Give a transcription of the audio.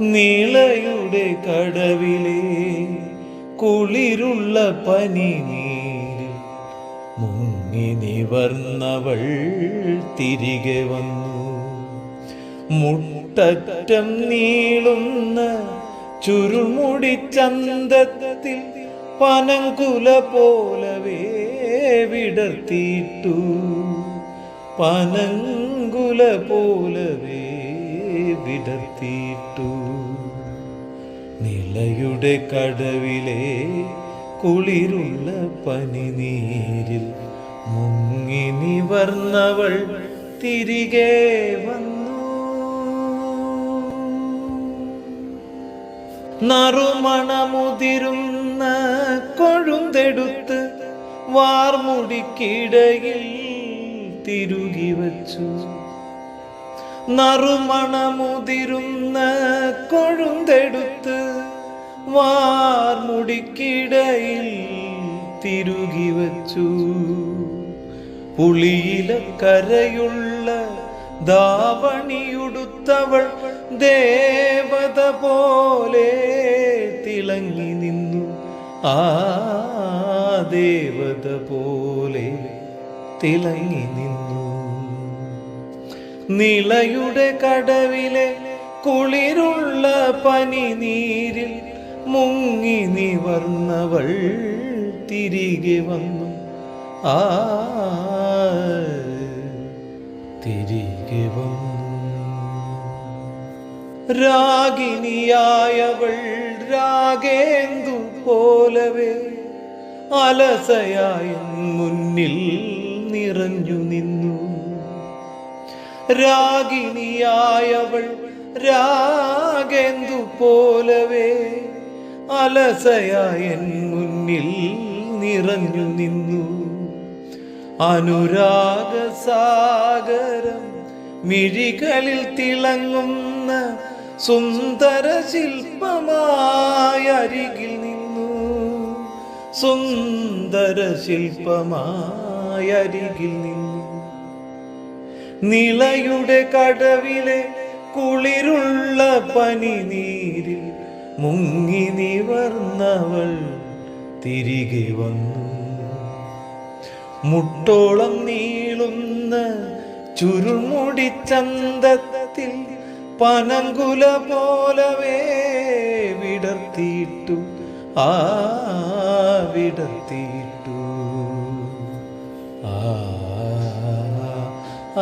നീളയുടെ കടവിലെ കുളിരുള്ള പനിനീരിൽ മുങ്ങി നിവർന്നവൾ തിരികെ വന്നു. മുട്ടറ്റം നീളുന്ന ചുരുൾമുടി ചന്തത്തിൽ പനങ്കുല പോലവേ വിടർത്തിയിട്ടു. പനങ്കുല പോലവേ വിടർത്തിയിട്ടു. നിളയുടെ കടവിലെ കുളിരുള്ള പനിനീരിൽ മുങ്ങി നിവർന്നവൾ തിരികെ വന്നു. നറുമണമുതിരുന്ന കൊഴുന്തെടുത്ത് വാർമുടിക്കിടയിൽ തിരുകി വച്ചു. നറുമണമുതിരുന്ന കൊഴുന്തെടുത്ത് വാർമുടിക്കിടയിൽ തിരുകി വച്ചു. പുളിയിലക്കരയുള്ള ദാവണിയുടുത്തവൾ ദേവത പോലെ തിളങ്ങി നിന്നു. ആ ദേവത പോലെ തിളങ്ങി നിന്നു. നിളയുടെ കടവിലെ കുളിരുള്ള പനിനീരിൽ മുങ്ങി നിവർന്നവൾ തിരികെ വന്നു. ആ തിരികെ വന്നു. രാഗിനിയായവൾ രാഗേന്ദു പോലവേ അലസയായ മുന്നിൽ നിറഞ്ഞു നിന്നു. രാഗിനിയായവൾ രാഗേന്ദു പോലവേ അലസയായ മുന്നിൽ നിറഞ്ഞു നിന്നു. അനുരാഗസാഗരം മിഴികളിൽ തിളങ്ങുന്ന സുന്ദര ശില്പമായ അരികിൽ നിന്നു. സുന്ദര ശില്പമായ അരികിൽ നിന്നു. നിളയുടെ കടവിലെ കുളിരുള്ള പനിനീരിൽ മുങ്ങി നിവർന്നവൾ തിരികെ വന്നു. മുട്ടോളം നീളുന്ന ചുരുൾമുടി ചന്തത്തിൽ പനങ്കുല പോലവേ വിടർത്തിയിട്ടു. ആ വിടർത്തിയിട്ടു. ആ